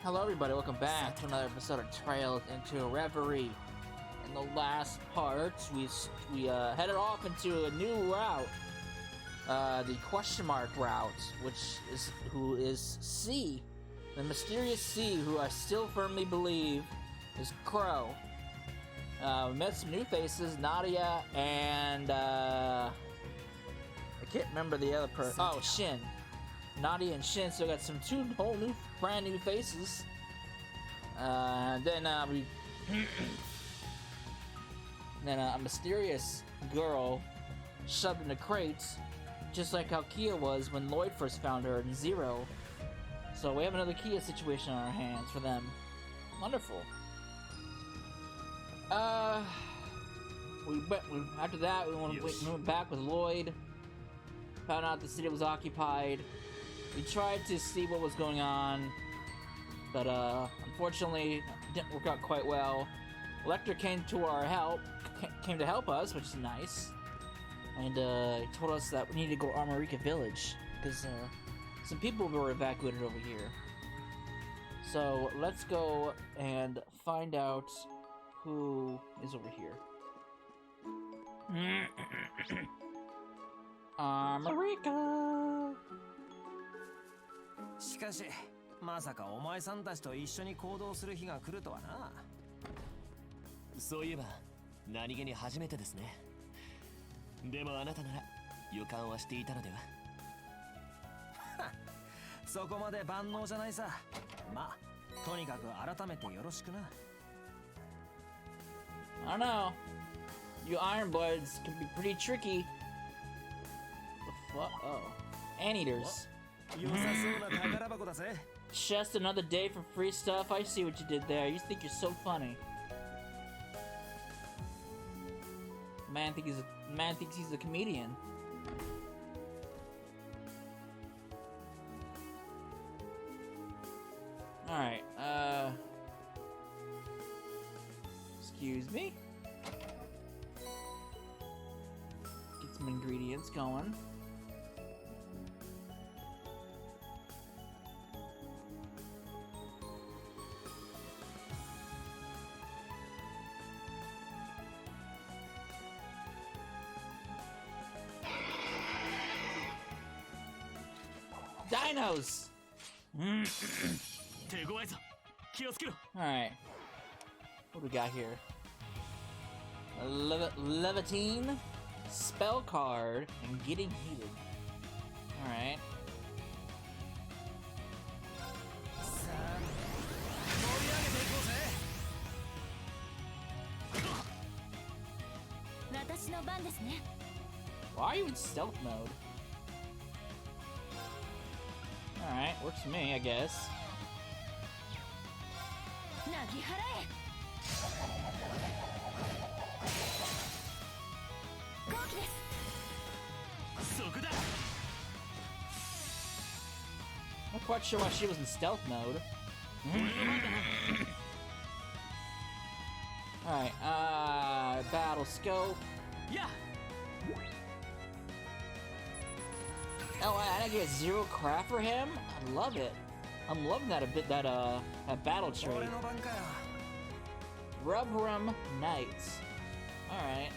Hello everybody, welcome back to another episode of Trails into Reverie. In the last part, we headed off into a new route. The question mark route, who is C. The mysterious C, who I still firmly believe is Crow. We met some new faces, Nadia and I can't remember the other person. Oh, Shin. Nadia and Shin, so we got two whole new, brand new faces. Then a mysterious girl shoved in a crate, just like how Kia was when Lloyd first found her in Zero. So we have another Kia situation on our hands for them. Wonderful. After that, we went back with Lloyd. Found out the city was occupied. We tried to see what was going on, but unfortunately, it didn't work out quite well. Electra came to help us, which is nice, and he told us that we need to go to Armorica Village because some people were evacuated over here. So let's go and find out who is over here. Armorica! しかし、まさかお前さんたちと一緒に行動する日が来るとはな。そういえば、何気に初めてですね。でもあなたなら予感はしていたのでは。そこまで万能じゃないさ。まあ、とにかく改めてよろしくな。I don't know. You Ironbloods can be pretty tricky. The fuck? Oh. Anteaters. Just another day for free stuff. I see what you did there. You think you're so funny. Man thinks he's a comedian. Alright, excuse me. Get some ingredients going. Dinos! Alright. What do we got here? A Levitine, spell card, and getting heated. Alright. Why are you in stealth mode? Alright, works for me, I guess. I'm not quite sure why she was in stealth mode. Alright, battle scope. Yeah. Oh, I get 0 craft for him? I love it. I'm loving that that battle trade. Rubrum Knights. Alright.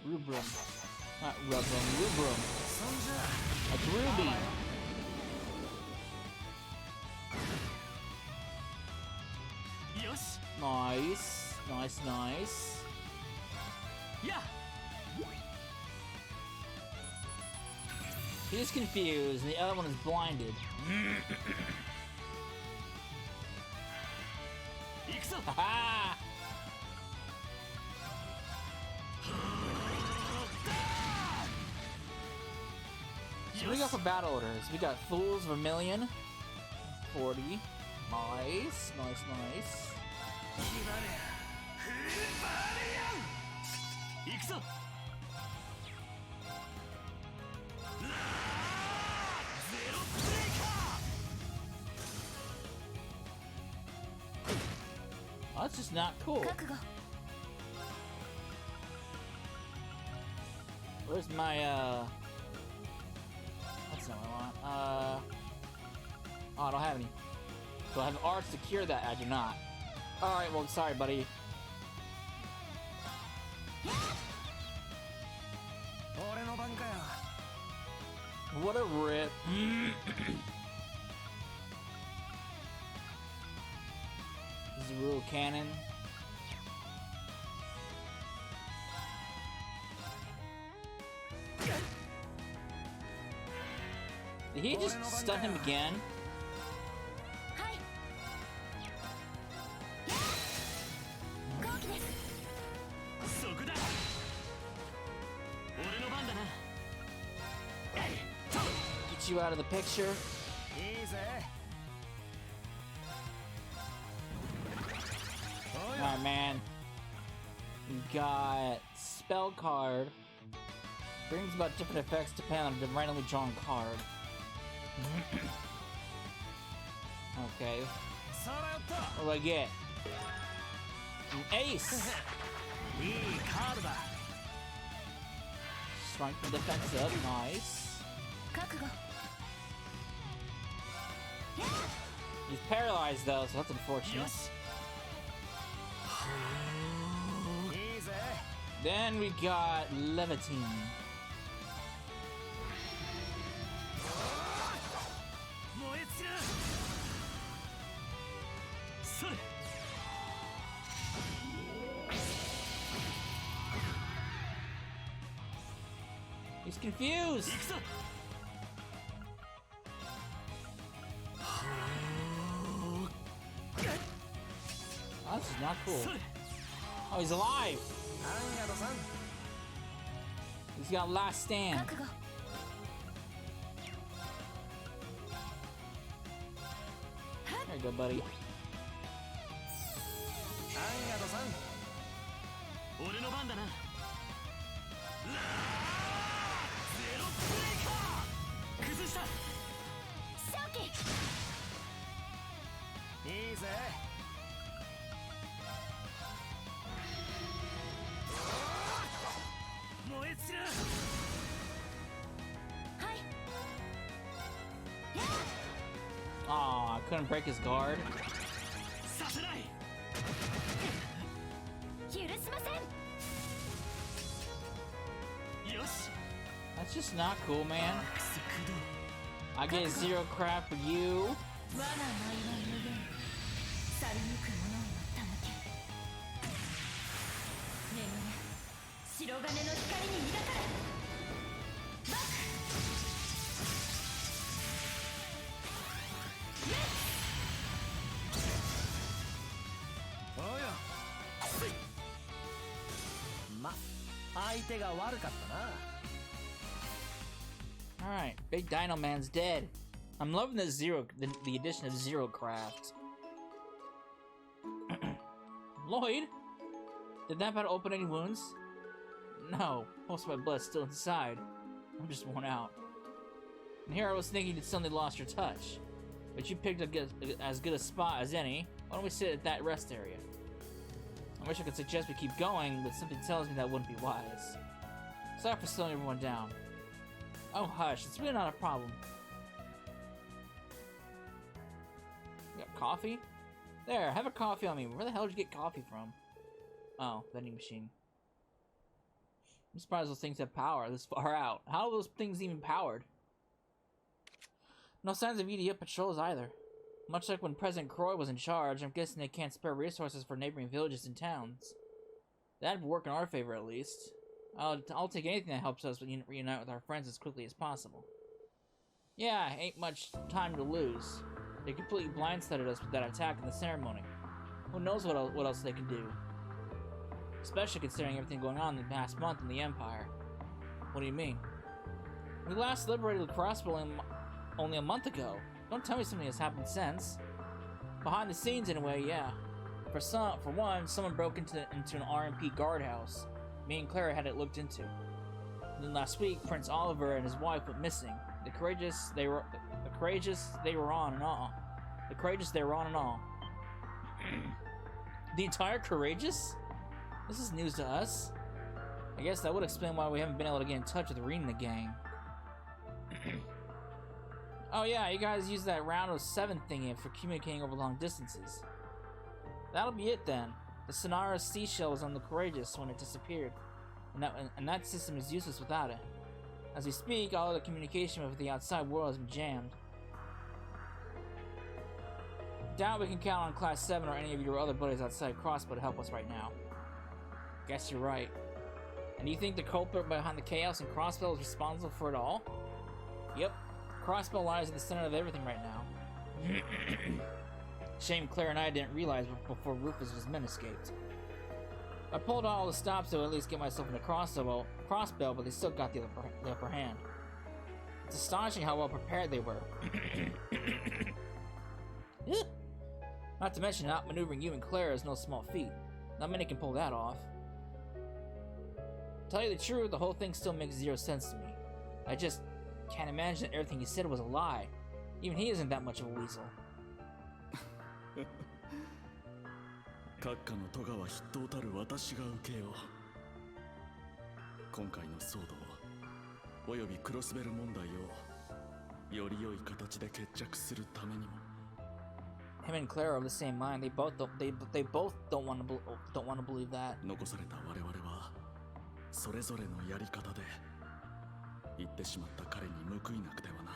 Rubrum. Not Rubrum, Rubrum. That's Ruby. Nice, nice, nice. Yeah. He's confused, and the other one is blinded. Haha! So what do we got for battle orders? We got Fools of a Million. 40. Nice, nice, nice. Oh, That's just not cool. Where's my, that's not what I want. Oh, I don't have any. Do I have arts to cure that? I do not. Alright, well, sorry, buddy. What a rip. This is a rule cannon. Did he just stun him again? Get you out of the picture. Alright, man. We got spell card. Brings about different effects depending on the randomly drawn card. Okay. What do I get? An ace! Strength the defense up, nice. He's paralyzed though, so that's unfortunate. Then we got Levitine. He's confused! Oh, this is not cool. Oh, he's alive! He's got last stand. There you go, buddy. Aw, I couldn't break his guard. That's just not cool, man. I get 0 crap for you. Alright, Big Dino Man's dead. I'm loving the the addition of Zero Craft. Lloyd? Did that battle open any wounds? No, most of my blood's still inside. I'm just worn out. And here I was thinking you'd suddenly lost your touch. But you picked as good a spot as any. Why don't we sit at that rest area? I wish I could suggest we keep going, but something tells me that wouldn't be wise. Sorry for slowing everyone down. Oh, hush. It's really not a problem. You got coffee? There, have a coffee on me. Where the hell did you get coffee from? Oh, vending machine. I'm surprised those things have power this far out. How are those things even powered? No signs of EDF patrols either. Much like when President Croy was in charge, I'm guessing they can't spare resources for neighboring villages and towns. That'd work in our favor, at least. I'll take anything that helps us reunite with our friends as quickly as possible. Yeah, ain't much time to lose. They completely blindsided us with that attack in the ceremony. Who knows what else they can do? Especially considering everything going on in the past month in the Empire. What do you mean? We last liberated the crossbow only a month ago. Don't tell me something has happened since. Behind the scenes, anyway, yeah. For one, someone broke into an RMP guardhouse. Me and Clara had it looked into. And then last week, Prince Oliver and his wife went missing. The courageous they were on and all. The entire Courageous? This is news to us. I guess that would explain why we haven't been able to get in touch with the Reunite gang. Oh yeah, you guys use that round of 7 thingy for communicating over long distances. That'll be it then. The Sonara seashell was on the Courageous when it disappeared, and that system is useless without it. As we speak, all of the communication with the outside world has been jammed. Doubt we can count on Class 7 or any of your other buddies outside Crossbow to help us right now. Guess you're right. And do you think the culprit behind the chaos in Crossbow is responsible for it all? Yep. Crossbow lies at the center of everything right now. Shame Claire and I didn't realize before Rufus's men escaped. I pulled out all the stops to at least get myself into Crossbow, but they still got the upper hand. It's astonishing how well prepared they were. Not to mention, outmaneuvering you and Claire is no small feat. Not many can pull that off. To tell you the truth, the whole thing still makes 0 sense to me. I just can't imagine that everything he said was a lie. Even he isn't that much of a weasel. 閣下の咎は筆頭たる私が受けよう。今回の騒動およびクロスベル問題をより良い形で決着するためにも。Him and Claire are of the same mind. They both don't want to believe that. 残された我々はそれぞれのやり方で言ってしまった彼に報いなくてはな。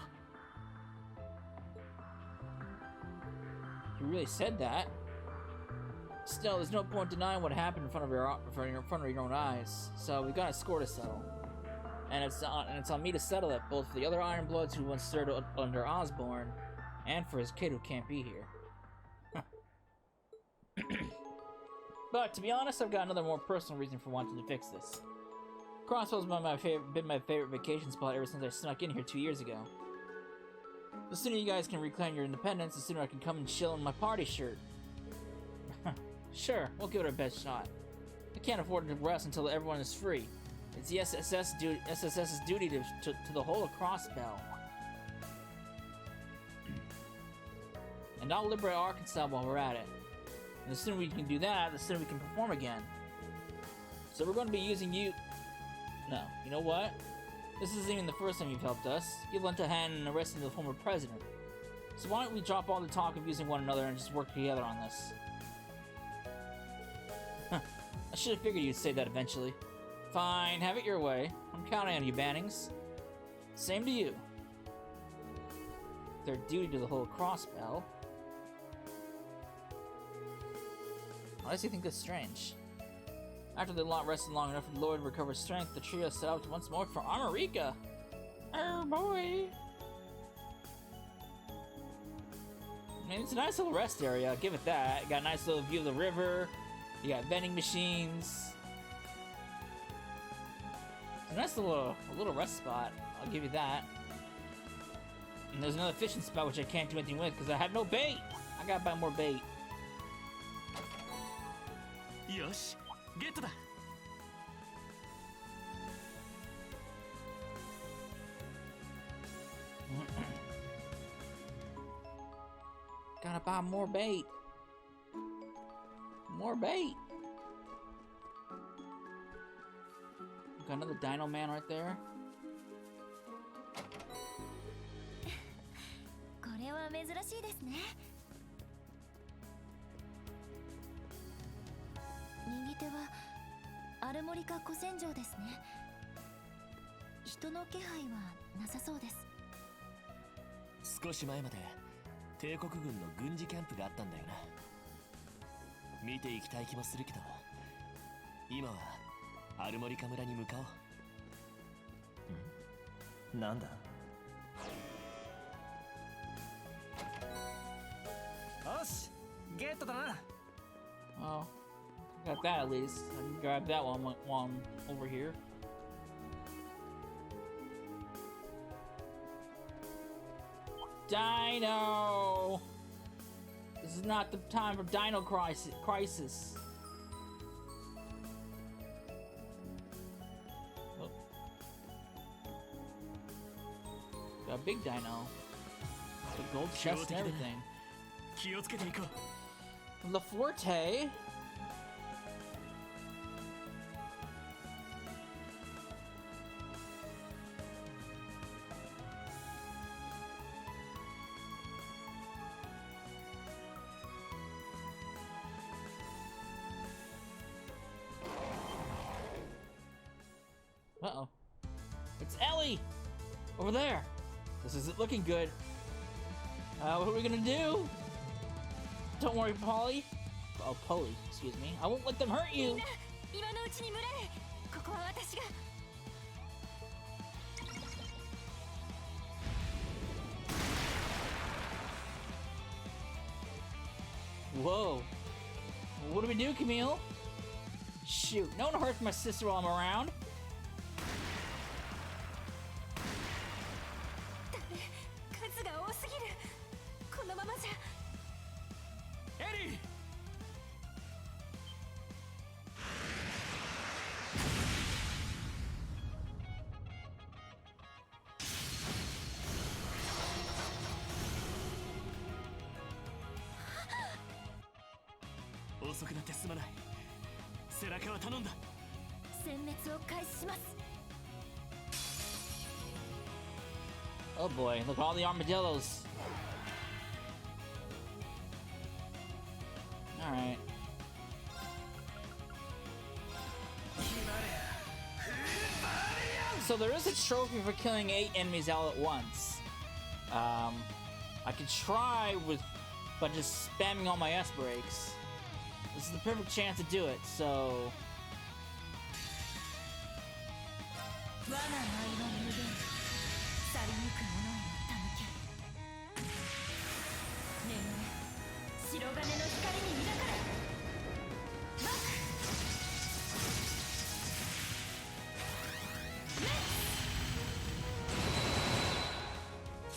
You really said that. Still, there's no point denying what happened in front of your own eyes. So we've got a score to settle, and it's on me to settle it, both for the other Iron Bloods who once served under Osborne, and for his kid who can't be here. But to be honest, I've got another more personal reason for wanting to fix this. Crossbow's been my favorite vacation spot ever since I snuck in here 2 years ago. The sooner you guys can reclaim your independence, the sooner I can come and chill in my party shirt. Sure, we'll give it our best shot. I can't afford to rest until everyone is free. It's the SSS's duty to the whole of Crossbell. And I'll liberate Arkansas while we're at it. And the sooner we can do that, the sooner we can perform again. So we're going to be using you... No, you know what? This isn't even the first time you've helped us. You've lent a hand in arresting the former president. So why don't we drop all the talk of using one another and just work together on this? I should have figured you'd say that eventually. Fine, have it your way. I'm counting on you, Bannings. Same to you. Their duty to the whole Crossbell. Why does he think that's strange? After the lot rested long enough for Lloyd to recover strength, the trio set out once more for Armorica. Oh boy! I mean, it's a nice little rest area, I'll give it that. You got a nice little view of the river. You got vending machines. It's a nice little rest spot, I'll give you that. And there's another fishing spot which I can't do anything with because I have no bait! I gotta buy more bait. よしゲットだ Gotta buy more bait. More bait. Got another dino man right there. これは珍しいですね。右手はアルモリカ古戦場ですね。人の気配はなさそうです。少し前まで帝国軍の軍事キャンプがあったんだよな。見ていきたい気もするけど、今はアルモリカ村に向かおう。なんだ。よし、ゲットだな。Oh, got that at least. I can grab that one while I'm over here. Dino! This is not the time for Dino Crisis. Oh. Got a big dino. The gold chest and everything. La Forte? Uh-oh. It's Ellie! Over there! This isn't looking good. What are we gonna do? Don't worry, Polly. Oh, Polly, excuse me. I won't let them hurt you! Whoa. What do we do, Camille? Shoot, no one hurts my sister while I'm around. Eddie!遅くなってすまない。背中は頼んだ。殲滅を開始します。 Oh boy, look at all the armadillos. Alright. So there is a trophy for killing 8 enemies all at once. I could try by just spamming all my S breaks. This is the perfect chance to do it, so...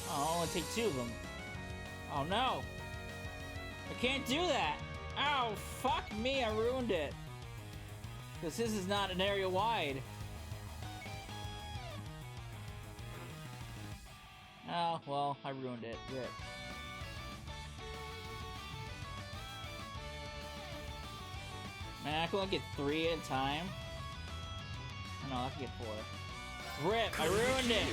I'll only take 2 of them. Oh no! I can't do that! Ow, fuck me, I ruined it. Because this is not an area wide. Oh, well, I ruined it. Rip. Man, I can only get 3 at a time. Oh, no, I can get 4. Rip, I ruined it!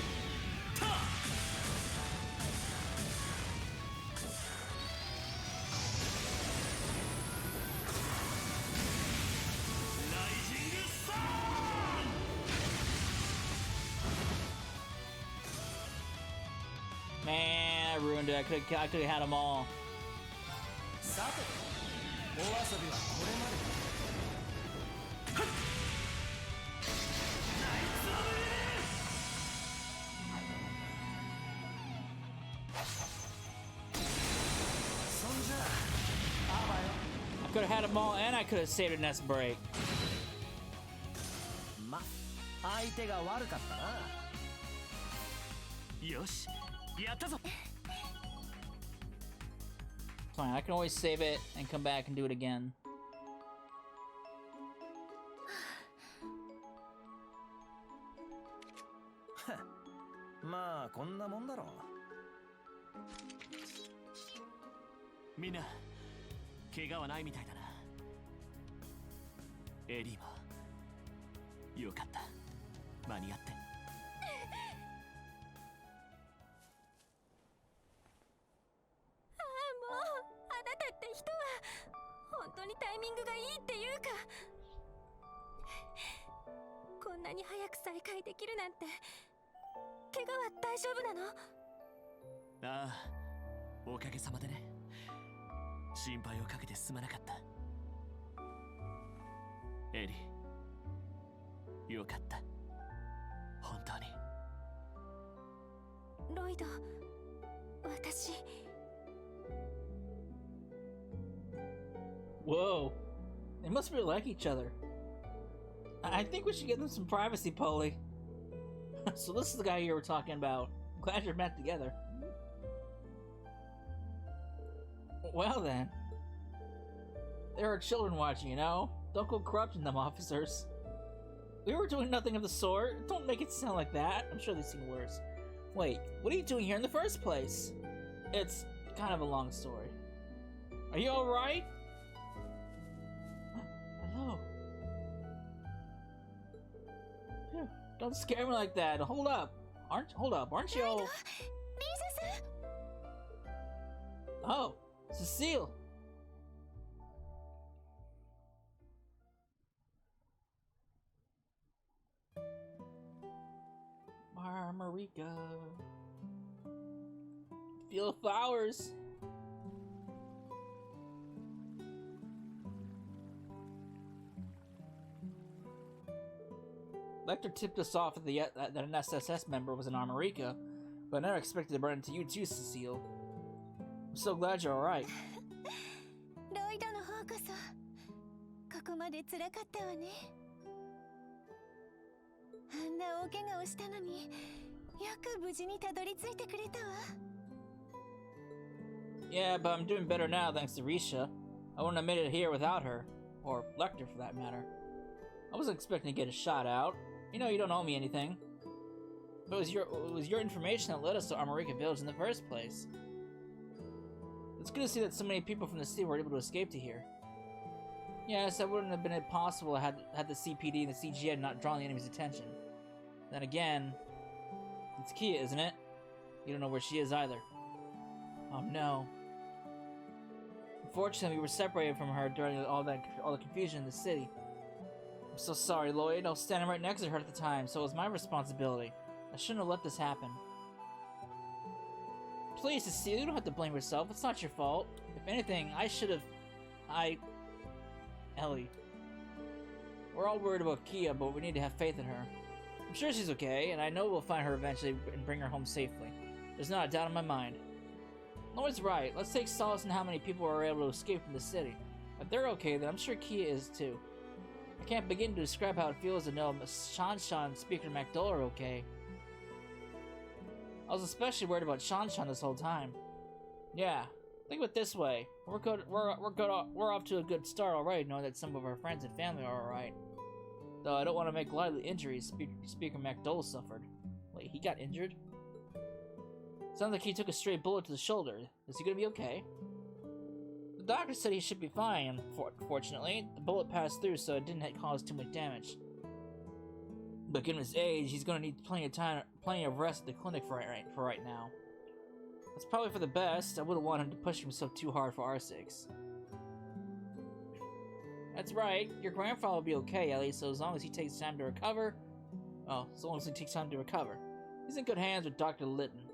Man, I ruined it. I could have had them all. I could have had them all, and I could have saved a nest break. ま、相手が悪かったな。よし、やったぞ。 Fine, I can always save it and come back and do it again. まあこんなもんだろう。みんな、怪我はないみたいだな。エリーもよかった。間に合って。本当にタイミングがいいっていうか、こんなに早く再会できるなんて。怪我は大丈夫なの？ああ、おかげさまでね。心配をかけてすまなかった。エリー、よかった。本当に。ロイド、私。Whoa, they must really like each other. I think we should give them some privacy, Polly. So this is the guy you were talking about. I'm glad you're met together. Well then. There are children watching, you know? Don't go corrupting them, officers. We were doing nothing of the sort. Don't make it sound like that. I'm sure they've seen worse. Wait, what are you doing here in the first place? It's kind of a long story. Are you alright? Hello. Phew, don't scare me like that. Hold up, aren't you? Oh, Cecile. Armorica. Feel the flowers. Lecter tipped us off that an SSS member was an Armorica, but I never expected to run into you too, Cecile. I'm so glad you're alright. ロイドの方こそここまで辛かったわね。あんな大怪我をしたのによく無事にたどり着いてくれたわ。Yeah, but I'm doing better now thanks to Risha. I wouldn't have made it here without her. Or Lecter, for that matter. I wasn't expecting to get a shot out. You know you don't owe me anything. But it was your information that led us to Armorica Village in the first place. It's good to see that so many people from the city were able to escape to here. Yes, that wouldn't have been possible had the CPD and the CGN not drawn the enemy's attention. Then again, it's Kia, isn't it? You don't know where she is either. Oh no. Unfortunately, we were separated from her during all the confusion in the city. I'm so sorry, Lloyd. I was standing right next to her at the time, so it was my responsibility. I shouldn't have let this happen. Please, Cecile, you don't have to blame yourself. It's not your fault. If anything, I should have... Ellie. We're all worried about Kia, but we need to have faith in her. I'm sure she's okay, and I know we'll find her eventually and bring her home safely. There's not a doubt in my mind. Lloyd's right. Let's take solace in how many people are able to escape from the city. If they're okay, then I'm sure Kia is too. I can't begin to describe how it feels to know Shanshan and Speaker MacDowell are okay. I was especially worried about Shanshan this whole time. Yeah, think of it this way. We're off to a good start already, knowing that some of our friends and family are alright. Though I don't want to make light of the injuries Speaker MacDowell suffered. Wait, he got injured? Sounds like he took a stray bullet to the shoulder. Is he gonna be okay? The doctor said he should be fine, fortunately. The bullet passed through, so it didn't cause too much damage. But given his age, he's gonna need plenty of rest at the clinic for right now. That's probably for the best. I wouldn't want him to push himself too hard for our sakes. That's right. Your grandfather will be okay, Ellie, so as long as he takes time to recover... Oh, as long as he takes time to recover. He's in good hands with Dr. Litton.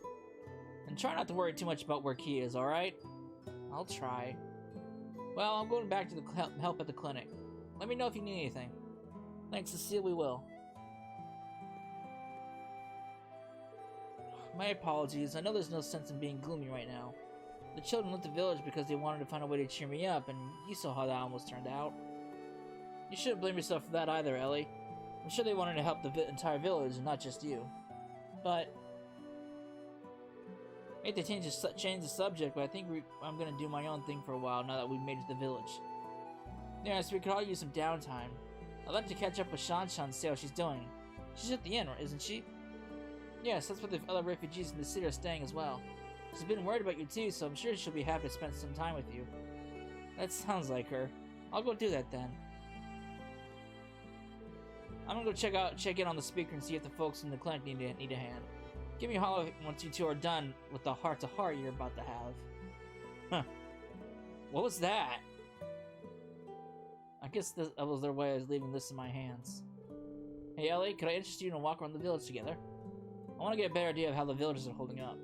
And try not to worry too much about where Kia is, alright? I'll try. Well, I'm going back to the help at the clinic. Let me know if you need anything. Thanks, Cecile, we will. My apologies. I know there's no sense in being gloomy right now. The children left the village because they wanted to find a way to cheer me up, and you saw how that almost turned out. You shouldn't blame yourself for that either, Ellie. I'm sure they wanted to help the entire village, and not just you. But... I hate to change the subject, but I think I'm gonna do my own thing for a while now that we've made it to the village. Yes, we could all use some downtime. I'd like to catch up with Shanshan and see how she's doing. She's at the inn, isn't she? Yes, that's where the other refugees in the city are staying as well. She's been worried about you too, so I'm sure she'll be happy to spend some time with you. That sounds like her. I'll go do that then. I'm gonna go check in on the speaker and see if the folks in the clinic need a hand. Give me a holler once you two are done with the heart-to-heart you're about to have. Huh. What was that? I guess that was their way of leaving this in my hands. Hey Ellie, could I interest you in a walk around the village together? I want to get a better idea of how the villagers are holding up.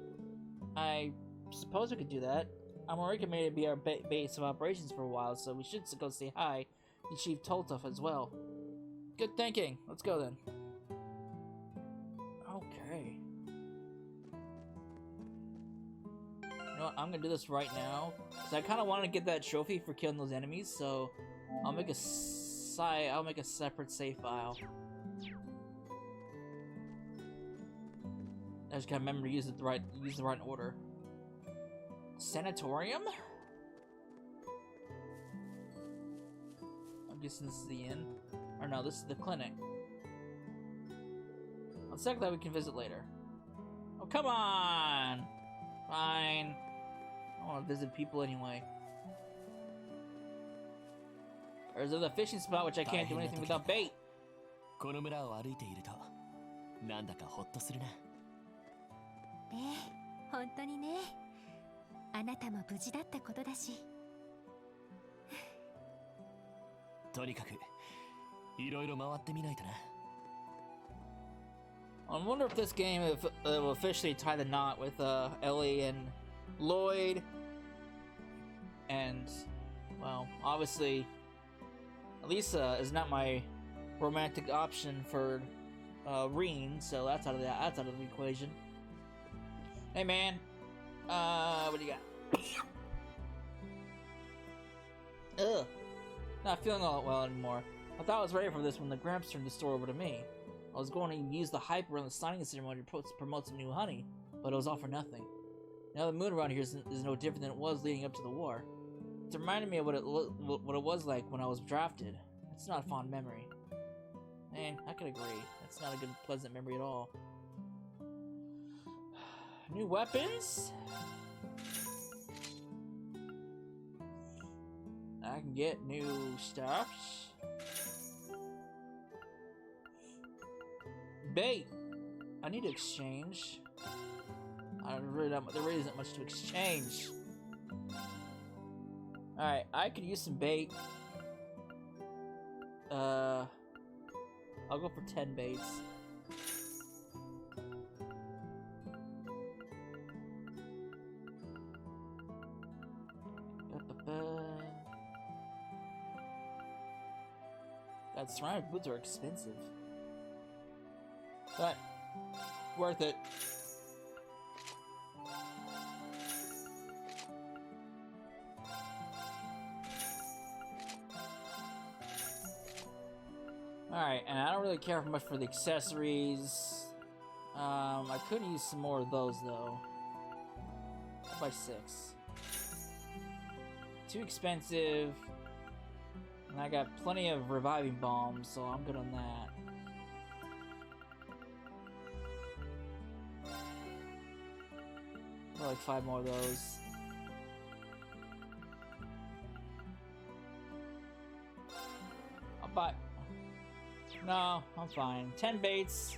I suppose we could do that. Armorica made it be our base of operations for a while, so we should go say hi to Chief Toltov as well. Good thinking. Let's go then. Okay. You know what? I'm gonna do this right now, because I kind of want to get that trophy for killing those enemies. So I'll make a separate save file. I just gotta remember to use the right order. Sanatorium? I'm guessing this is the inn. Or no, this is the clinic. I'll check that we can visit later. Oh, come on! Fine. I want to visit people anyway. There's the fishing spot, which I can't do anything without bait. この村を歩いていると、なんだかホッとするな。本当にね。あなたも無事だったことだし。とにかくいろいろ回ってみないとな。I wonder if this game will officially tie the knot with Ellie and Lloyd. And, well, obviously, Lisa is not my romantic option for Reen, so that's out of the equation. Hey man, what do you got? Ugh, not feeling all well anymore. I thought I was ready for this when the Gramps turned the store over to me. I was going to use the hype around the signing ceremony to promote some new honey, but it was all for nothing. Now the mood around here is no different than it was leading up to the war. It's reminding me of what it was like when I was drafted. It's not a fond memory. Man, I could agree. That's not a good, pleasant memory at all. New weapons? I can get new stuffs. Bait! I need to exchange. There really isn't much to exchange. Alright, I could use some bait. I'll go for 10 baits. God, ceramic boots are expensive. But, worth it. Alright, and I don't really care much for the accessories. I could use some more of those though. I'll buy 6. Too expensive. And I got plenty of reviving bombs, so I'm good on that. I'll like 5 more of those. I'll buy... No, I'm fine. 10 baits.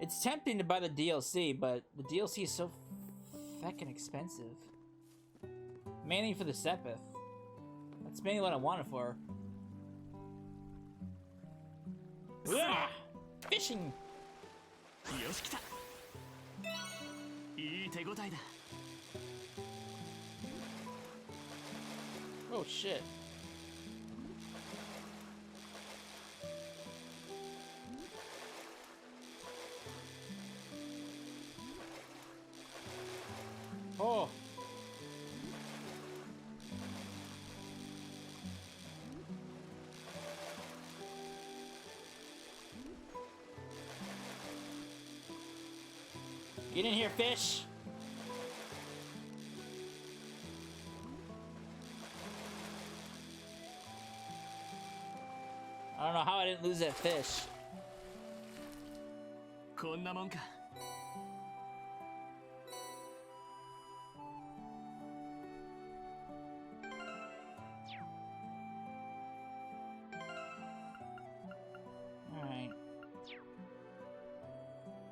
It's tempting to buy the DLC, but the DLC is so feckin' expensive. Mainly for the Sepith. That's mainly what I want it for. Ugh! Fishing! Oh shit. Oh. Get in here, fish. I don't know how I didn't lose that fish. Alright.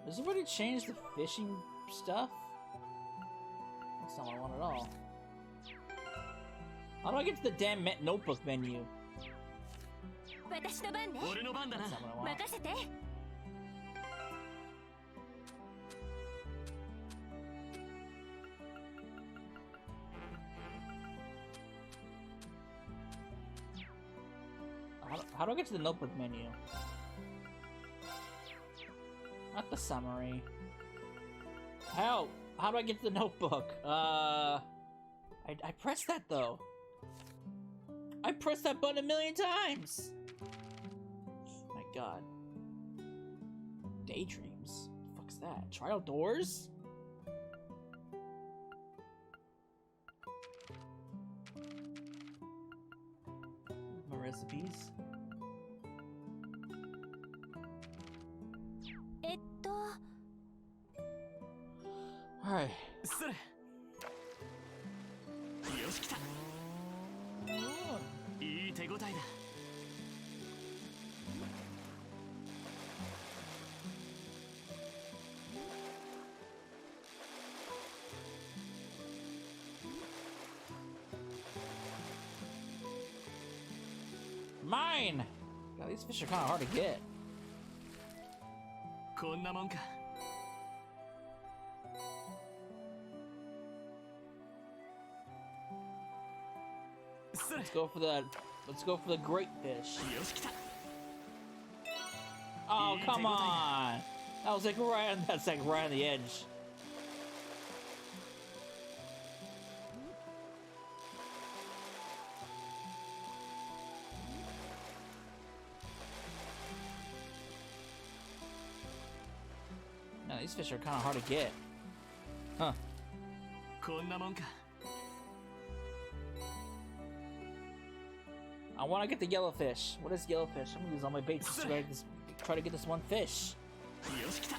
Does anybody change the fishing stuff? That's not what I want at all. How do I get to the damn notebook menu? That's not what I want. How do I get to the notebook menu? Not the summary. How do I get to the notebook? I pressed that though. I pressed that button a million times. My god. Daydreams? What the fuck's that? Trial doors? My recipes? Alright. Mine! God, these fish are kind of hard to get. こんなもんか。 Let's go for that. Let's go for the great fish. よし来た。 Oh, come on! That was like right on, that's like right on the edge. No, these fish are kind of hard to get. Huh. こんなもんか。 I want to get the yellowfish. What is yellowfish? I'm gonna use all my baits to try to get this one fish. よし来た。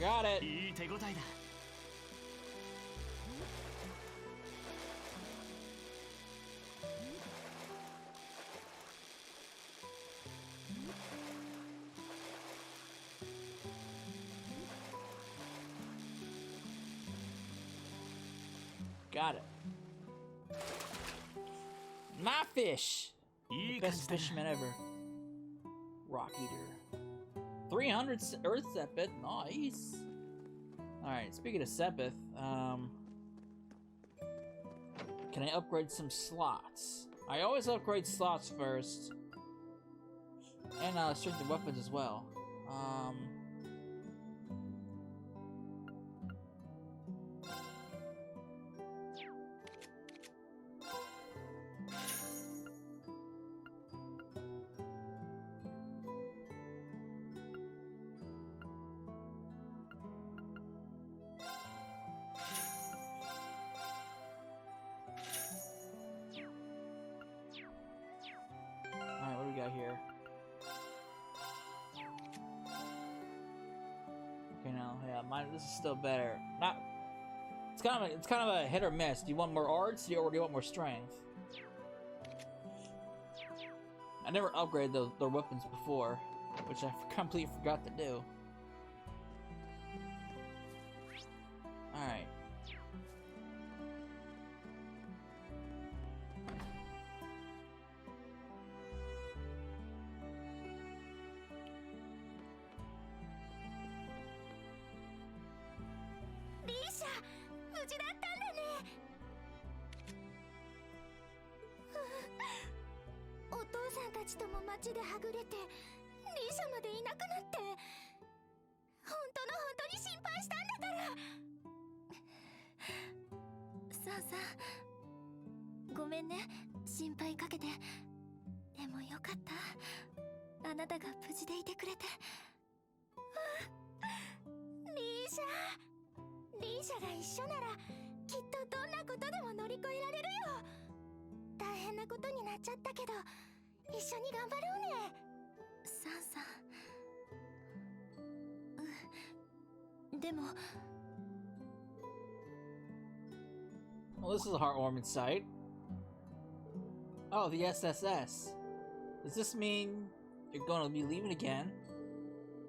Got it. いい手応えだ。 Got it. My fish. いい感 Best じだな。 fisherman ever. Rock eater. 300 Earth Sepith. Nice. Alright, speaking of Sepith, can I upgrade some slots? I always upgrade slots first. And strengthen weapons as well. Alright, what do we got here? Okay, now, yeah, mine. This is still better. Not. It's kind of a hit or miss. Do you want more arts, or do you want more strength? I never upgraded their weapons before, which I completely forgot to do. All right. Risha, 無事だったんだね。お父さんたちとも街ではぐれて、リシャまでいなくなって、本当に心配したんだから。さあさあ、ごめんね、心配かけて。でもよかった。あなたが無事でいてくれて。リシャが一緒ならきっとどんなことでも乗り越えられるよ。大変なことになっちゃったけど一緒に頑張ろうね。さあさあ。でも Well, this is a heartwarming sight. Oh, the SSS. Does this mean you're going to be leaving again?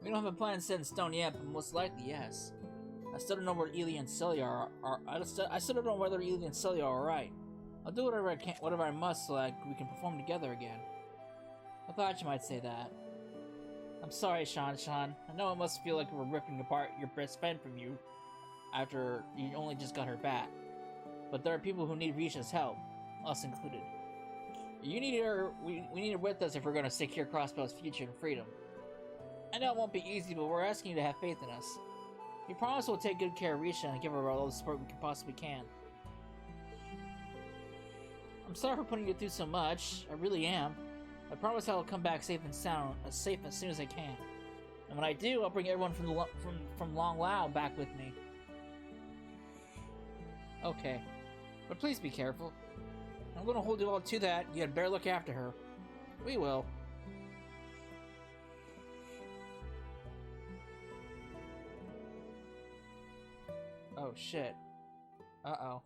We don't have a plan set in stone yet, but most likely, yes. I still don't know where Ely and Celia are. I still don't know whether Ely and Celia are alright. I'll do whatever I can, whatever I must, so that we can perform together again. I thought you might say that. I'm sorry, Sean. I know it must feel like we're ripping apart your best friend from you after you only just got her back. But there are people who need Risha's help, us included. You need her. We need her with us if we're going to secure Crossbow's future and freedom. I know it won't be easy, but we're asking you to have faith in us. We promise we'll take good care of Risha and give her all the support we possibly can. I'm sorry for putting you through so much. I really am. I promise I'll come back safe and sound, as soon as I can. And when I do, I'll bring everyone from Long Lao back with me. Okay, but please be careful. I'm gonna hold you all to that. You had better look after her. We will. Oh shit. Uh-oh.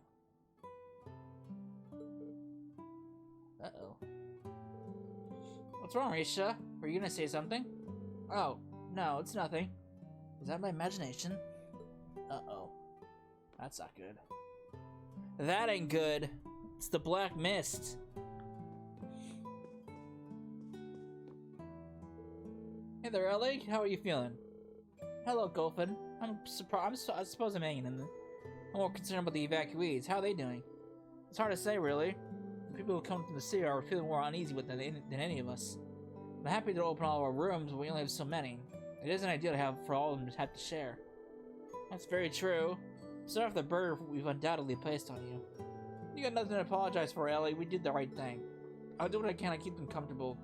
Uh-oh. What's wrong, Risha? Were you gonna say something? Oh, no, it's nothing. Was that my imagination? Uh-oh. That's not good. That ain't good. It's the black mist. Hey there, Ellie. How are you feeling? Hello, Golfin. I'm surprised. I suppose I'm hanging in there. I'm more concerned about the evacuees. How are they doing? It's hard to say, really. The people who come from the city are feeling more uneasy with it than any of us. I'm happy to open all our rooms, but we only have so many. It isn't ideal to have for all of them to have to share. That's very true. Sorry for the burden we've undoubtedly placed on you. You got nothing to apologize for, Ellie. We did the right thing. I'll do what I can to keep them comfortable.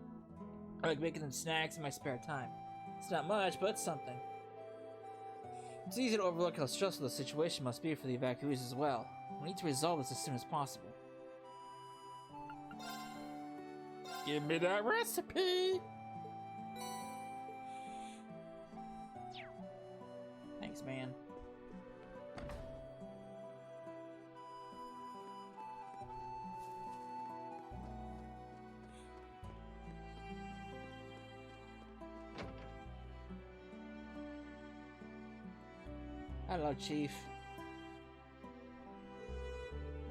I like making them snacks in my spare time. It's not much, but it's something. It's easy to overlook how stressful the situation must be for the evacuees as well. We need to resolve this as soon as possible. Give me that recipe! Thanks, man. Hello, Chief.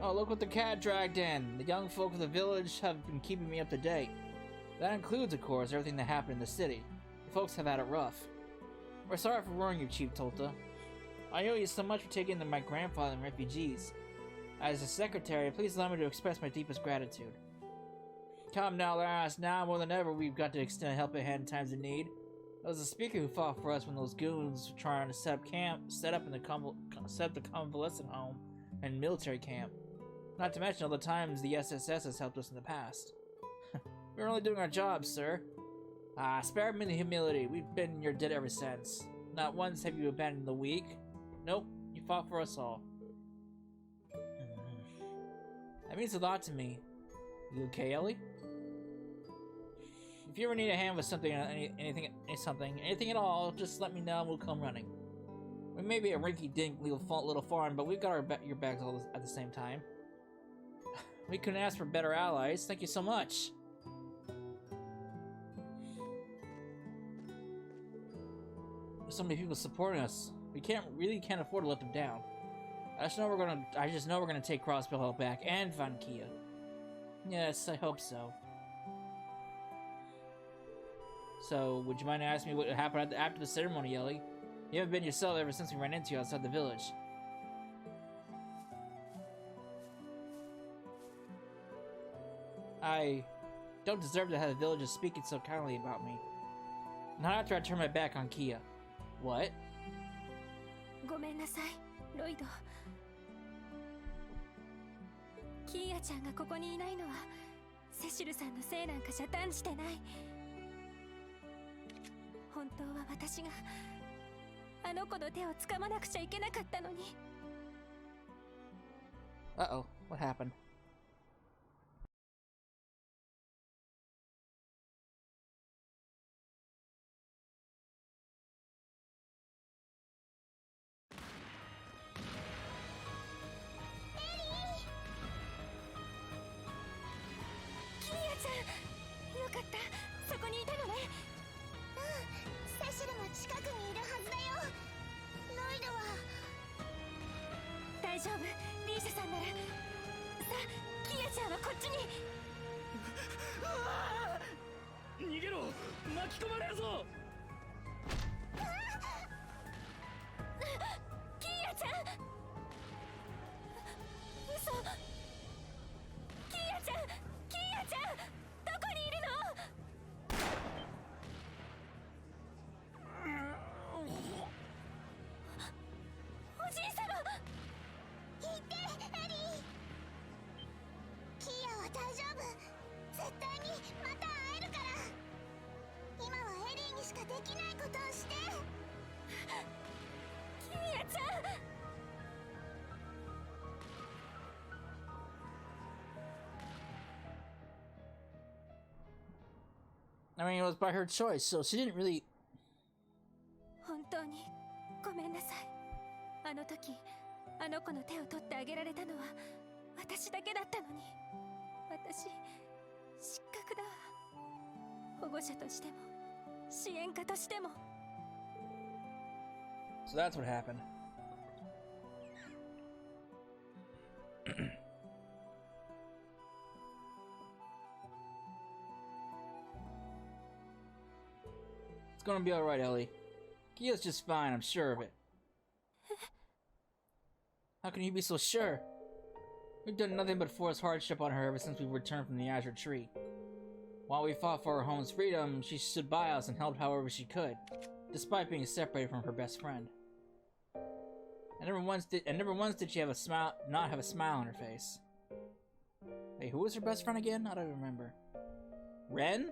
Oh, look what the cat dragged in. The young folk of the village have been keeping me up to date. That includes, of course, everything that happened in the city. The folks have had it rough. We're sorry for worrying you, Chief Tolta. I owe you so much for taking in my grandfather and refugees. As a secretary, please allow me to express my deepest gratitude. Come now, lass. Now more than ever, we've got to extend a helping hand in times of need. It was the speaker who fought for us when those goons were trying to set up the convalescent home and military camp. Not to mention all the times the SSS has helped us in the past. We're only doing our job, sir. Spare me the humility. We've been in your debt ever since. Not once have you abandoned the weak. Nope, you fought for us all. That means a lot to me. You okay, Ellie? If you ever need a hand with something, anything at all, just let me know and we'll come running. We may be a rinky-dink little farm, but we've got your backs all at the same time. We couldn't ask for better allies. Thank you so much. There's so many people supporting us. We really can't afford to let them down. I just know we're gonna take Crossbill back and find Kia. Yes, I hope so. So, would you mind asking me what happened after the ceremony, Ellie? You haven't been yourself ever since we ran into you outside the village. I don't deserve to have the villagers speaking so kindly about me. Not after I turn my back on Kia. What? ごめんなさい、ロイド。キーヤちゃんがここにいないのはセシルさんのせいなんかじゃ断じてない。本当は私があの子の手を掴まなくちゃいけなかったのに。Uh-oh, what happened? I mean, it was by her choice, so she didn't really... 本当にごめんなさい。あの時、あの子の手を取ってあげられたのは私だけだったのに。私、失格だわ。保護者としても、支援家としても。So that's what happened. It's gonna be alright, Ellie. Kia's just fine, I'm sure of it. How can you be so sure? We've done nothing but force hardship on her ever since we returned from the Azure Tree. While we fought for her home's freedom, she stood by us and helped however she could, despite being separated from her best friend. And never once did she have a smile, not have a smile on her face. Hey, who was her best friend again? I don't remember. Ren?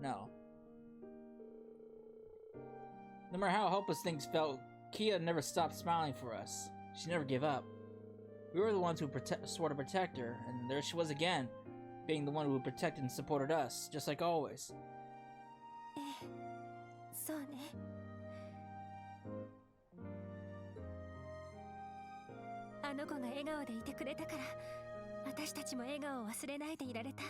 No. No matter how hopeless things felt, Kia never stopped smiling for us. She never gave up. We were the ones who swore to protect her, and there she was again, being the one who protected and supported us, just like always. そうね。あの子が笑顔でいてくれたから、私たちも笑顔を忘れないでいられた。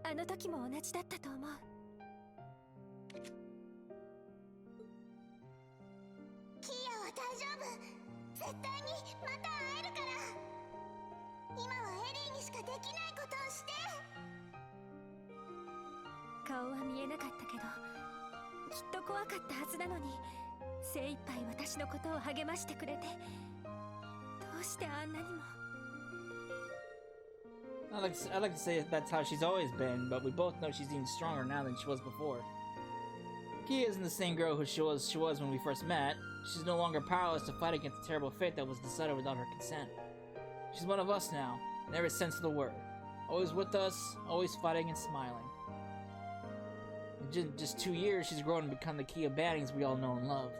あの時も同じだったと思う。キアは大丈夫。絶対にまた会えるから。今はエリーにしかできないことをして。顔は見えなかったけど、きっと怖かったはずなのに、精一杯私のことを励ましてくれて、どうしてあんなにも。I'd like to say that's how she's always been, but we both know she's even stronger now than she was before. Kia isn't the same girl who she was when we first met. She's no longer powerless to fight against the terrible fate that was decided without her consent. She's one of us now, in every sense of the word. Always with us, always fighting and smiling. In just 2 years, she's grown and become the Kia Bannings we all know and love.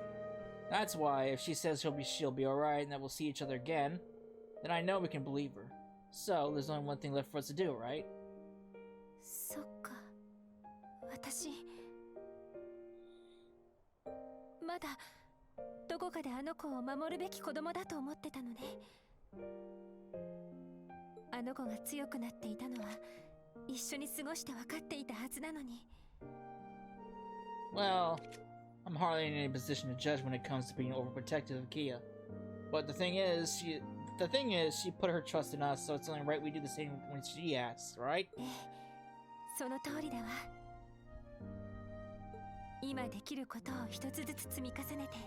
That's why, if she says she'll be alright and that we'll see each other again, then I know we can believe her. So, there's only one thing left for us to do, right? そっか。私まだどこかであの子を守るべき子供だと思ってたのね。あの子が強くなっていたのは一緒に過ごして分かっていたはずなのに。Well, I'm hardly in any position to judge when it comes to being overprotective of Kia. But the thing is, she put her trust in us, so it's only right we do the same when she asks, right? その通りだわ。今できることを一つずつ積み重ねて、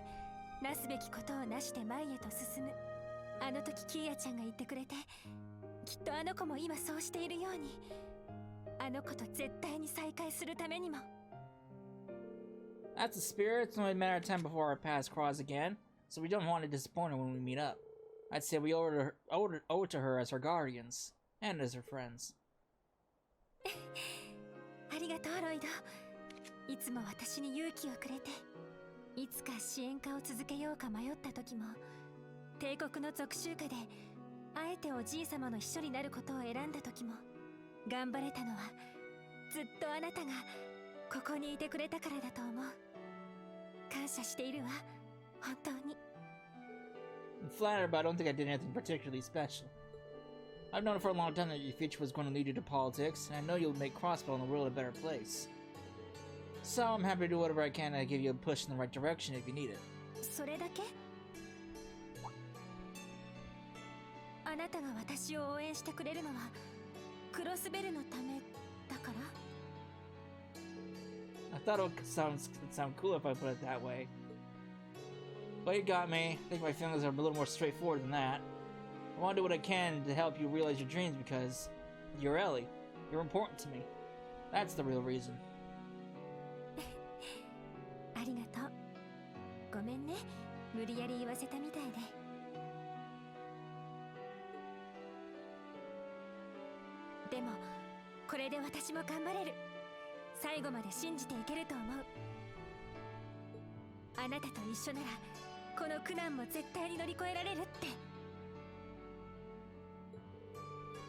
なすべきことをなして前へと進む。あの時キーヤちゃんが言ってくれて、きっとあの子も今そうしているように、あの子と絶対に再会するためにも。That's the spirit. It's only a matter of time before our paths cross again, so we don't want to disappoint her when we meet up. I'd say we owe it to her as her guardians, and as her friends. ありがとう、ロイド。いつも私に勇気をくれて、いつか支援家を続けようか迷った時も、帝国の属州下であえておじい様の秘書になることを選んだ時も、頑張れたのはずっとあなたがここにいてくれたからだと思う。感謝しているわ、本当に。I'm flattered, but I don't think I did anything particularly special. I've known for a long time that your future was going to lead you to politics, and I know you'll make Crossbow and the world a better place. So I'm happy to do whatever I can to give you a push in the right direction if you need it. それだけ？あなたが私を応援してくれるのはクロスベルのためだから？ I thought it would sound cool if I put it that way. But you got me. I think my feelings are a little more straightforward than that. I want to do what I can to help you realize your dreams because you're Ellie. You're important to me. That's the real reason. ありがとう。ごめんね、無理やり言わせたみたいで。でも、これで私も頑張れる。最後まで信じていけると思う。あなたと一緒なら、この苦難も絶対に乗り越えられるって。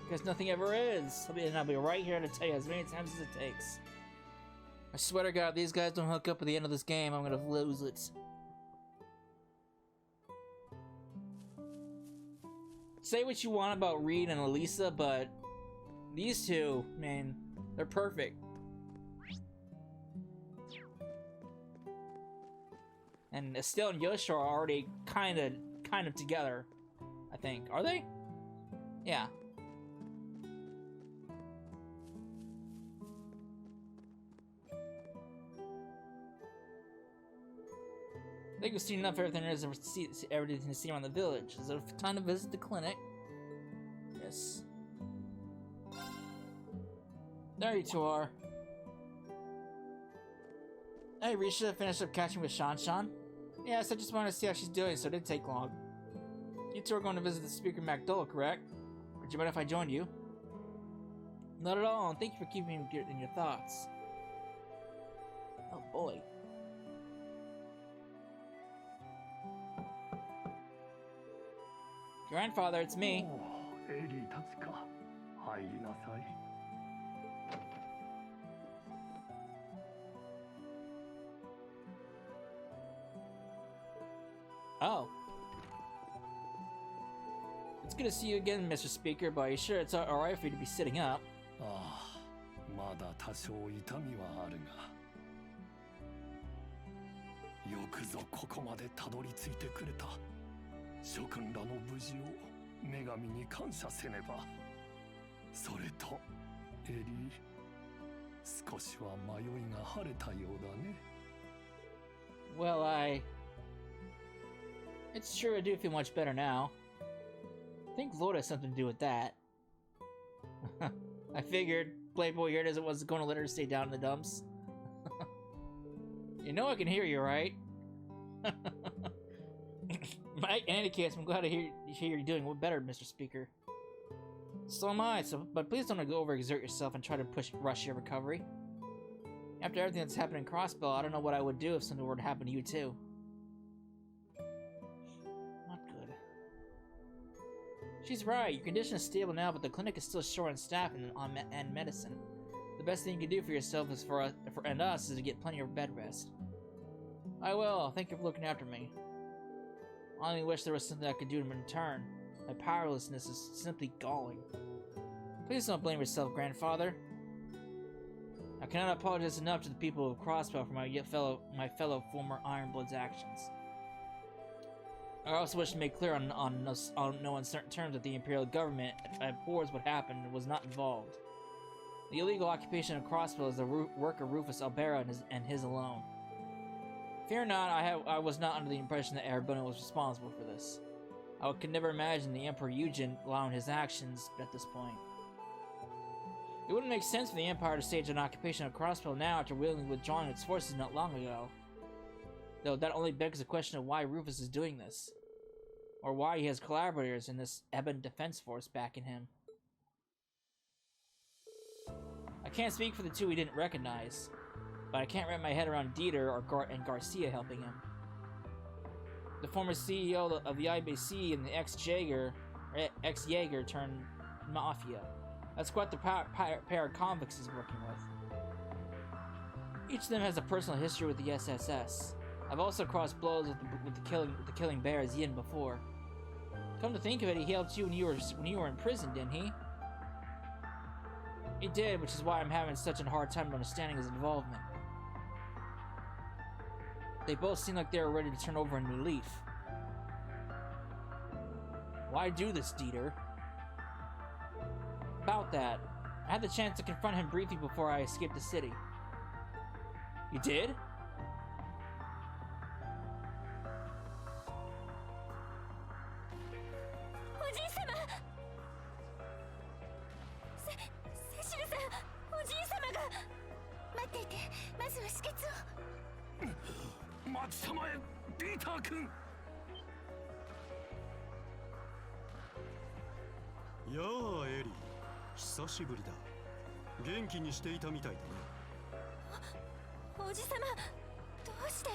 Because nothing ever is. And I'll be right here to tell you as many times as it takes. I swear to God, if these guys don't hook up at the end of this game, I'm gonna lose it. Say what you want about Reed and Elisa, but these two, man, they're perfect. And Estelle and Yoshi are already kind of together, I think. Are they? Yeah. I think we've seen enough of everything there is to everything to see around the village. Is it time to visit the clinic? Yes. There you two are. Hey, Risha, finished up catching with Shan. Yes, I just wanted to see how she's doing, so it didn't take long. You two are going to visit the speaker MacDull, correct? Would you mind if I joined you? Not at all, and thank you for keeping me in your thoughts. Oh boy. Grandfather, it's me. Oh. It's good to see you again, Mr. Speaker, but are you sure it's alright for you to be sitting up? Ah, まだ多少痛みはあるが。よくぞここまでたどり着いてくれた。諸君らの無事を女神に感謝せねば。それと、エリー、少しは迷いが晴れたようだね。Well, It's true I do feel much better now. I think Lord has something to do with that. I figured, Playboy here as it was going to let her stay down in the dumps. You know I can hear you, right? In any case, I'm glad to hear you're doing better, Mr. Speaker. So am I, but please don't overexert yourself and try to rush your recovery. After everything that's happened in Crossbell, I don't know what I would do if something were to happen to you too. Not good. She's right, your condition is stable now, but the clinic is still short on staff and medicine. The best thing you can do for yourself is and us is to get plenty of bed rest. I will. Thank you for looking after me. I only wish there was something I could do in return. My powerlessness is simply galling. Please don't blame yourself, Grandfather. I cannot apologize enough to the people of Crossbell for my fellow former Ironbloods' actions. I also wish to make clear on no uncertain terms that the Imperial government abhors what happened and was not involved. The illegal occupation of Crossbell is the work of Rufus Albera and his alone. Fear not, I was not under the impression that Arabuna was responsible for this. I could never imagine the Emperor Eugen allowing his actions at this point. It wouldn't make sense for the Empire to stage an occupation of Crossbell now after willingly withdrawing its forces not long ago. Though that only begs the question of why Rufus is doing this. Or why he has collaborators in this Ebon Defense Force backing him. I can't speak for the two we didn't recognize, but I can't wrap my head around Dieter and Garcia helping him. The former CEO of the IBC and the ex-Jaeger turned Mafia. That's quite the pair of convicts he's working with. Each of them has a personal history with the SSS. I've also crossed blows with the killing bears Yin before. Come to think of it, he helped you when you were in prison, didn't he? He did, which is why I'm having such a hard time understanding his involvement. They both seem like they were ready to turn over a new leaf. Why do this, Dieter? About that, I had the chance to confront him briefly before I escaped the city. You did?やあエリー、久しぶりだ。元気にしていたみたいだね。おじさま、どうして？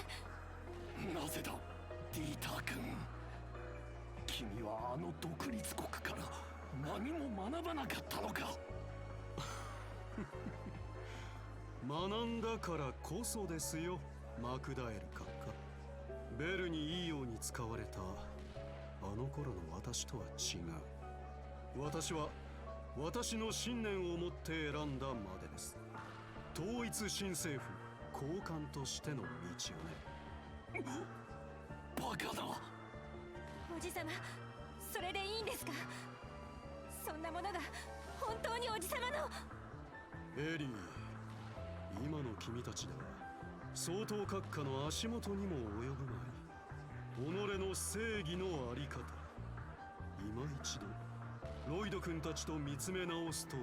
なぜだ、ディーター君。君はあの独立国から何も学ばなかったのか。学んだからこそですよ、マクダエル閣下。ベルにいいように使われたあの頃の私とは違う。私は私の信念を持って選んだまでです。統一新政府高官としての道をね。バカだ。おじさま、それでいいんですか？そんなものが本当におじさまの。エリー、今の君たちでは相当閣下の足元にも及ぶまい。己の正義のあり方、今一度ロイド君たちと見つめ直すといい。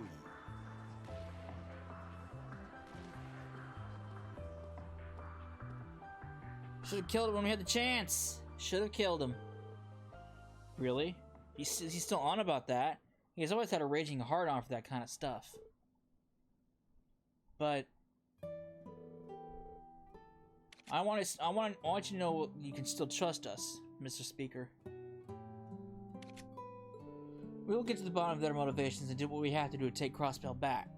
Should have killed him when we had the chance. Should have killed him. Really? He's still on about that. He's always had a raging hard-on for that kind of stuff. But I want you to know you can still trust us, Mr. Speaker. We will get to the bottom of their motivations and do what we have to do to take Crossbell back.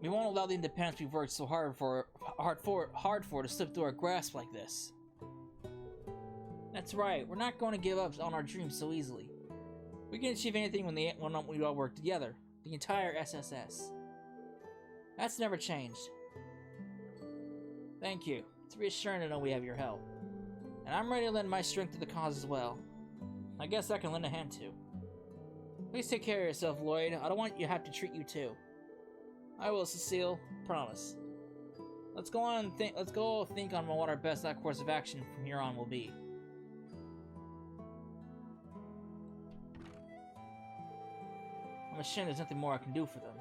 We won't allow the independence we've worked so hard for to slip through our grasp like this. That's right. We're not going to give up on our dreams so easily. We can achieve anything when we all work together. The entire SSS. That's never changed. Thank you. It's reassuring to know we have your help. And I'm ready to lend my strength to the cause as well. I guess I can lend a hand too. Please take care of yourself, Lloyd. I don't want you to have to treat you too. I will, Cecile. Promise. Let's go think on what our best course of action from here on will be. I'm ashamed there's nothing more I can do for them.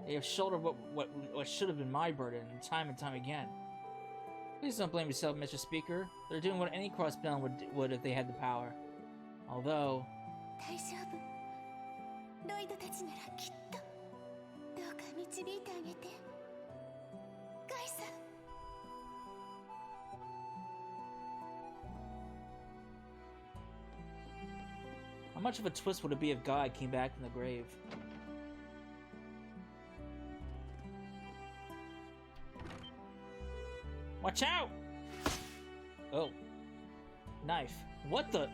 They have shouldered what should have been my burden time and time again. Please don't blame yourself, Mr. Speaker. They're doing what any crossbound would if they had the power. Although... 大丈夫。ロイドたちならきっとどうか導いてあげて。ガイさん。How much of a twist would it be if Guy came back from the grave? Watch out! Oh. Knife. What the?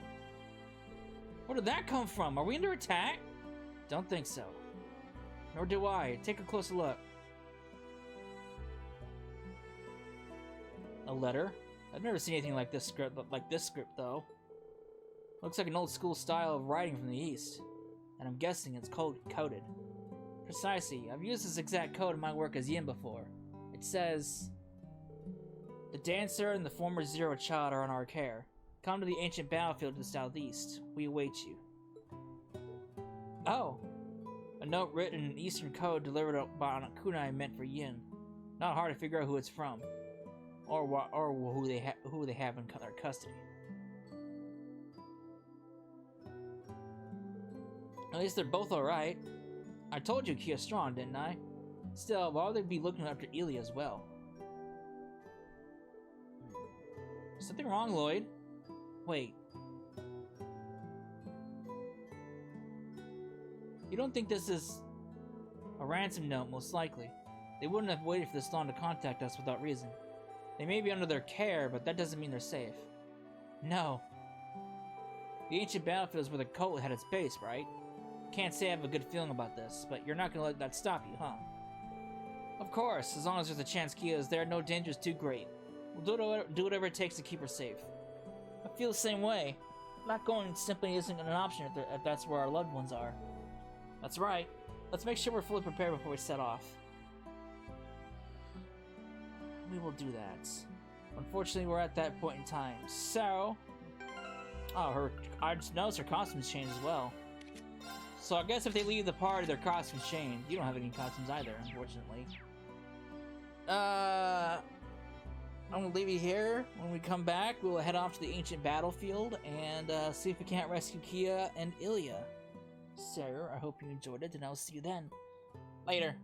Where did that come from? Are we under attack? Don't think so. Nor do I. Take a closer look. A letter? I've never seen anything like this script though. Looks like an old school style of writing from the East. And I'm guessing it's coded. Precisely. I've used this exact code in my work as Yin before. It says... The dancer and the former Zero child are on our care. Come to the ancient battlefield to the southeast. We await you. Oh! A note written in Eastern code delivered by a kunai meant for Yin. Not hard to figure out who it's from. Or who they have in their custody. At least they're both alright. I told you Kia's strong, didn't I? Still, why would they be looking after Ilya as well? Something wrong, Lloyd? Wait. You don't think this is a ransom note, most likely. They wouldn't have waited for this long to contact us without reason. They may be under their care, but that doesn't mean they're safe. No. The ancient battlefield is where the cult had its base, right? Can't say I have a good feeling about this, but you're not gonna let that stop you, huh? Of course, as long as there's a chance Kia is there, no danger is too great. We'll do whatever it takes to keep her safe. I feel the same way. Not going simply isn't an option if that's where our loved ones are. That's right. Let's make sure we're fully prepared before we set off. We will do that. Unfortunately, we're at that point in time. So... Oh, I just noticed her costumes changed as well. So I guess if they leave the party, their costumes change. You don't have any costumes either, unfortunately. I'm gonna leave you here. When we come back, we'll head off to the ancient battlefield and see if we can't rescue Kia and Ilya. So, I hope you enjoyed it, and I'll see you then. Later.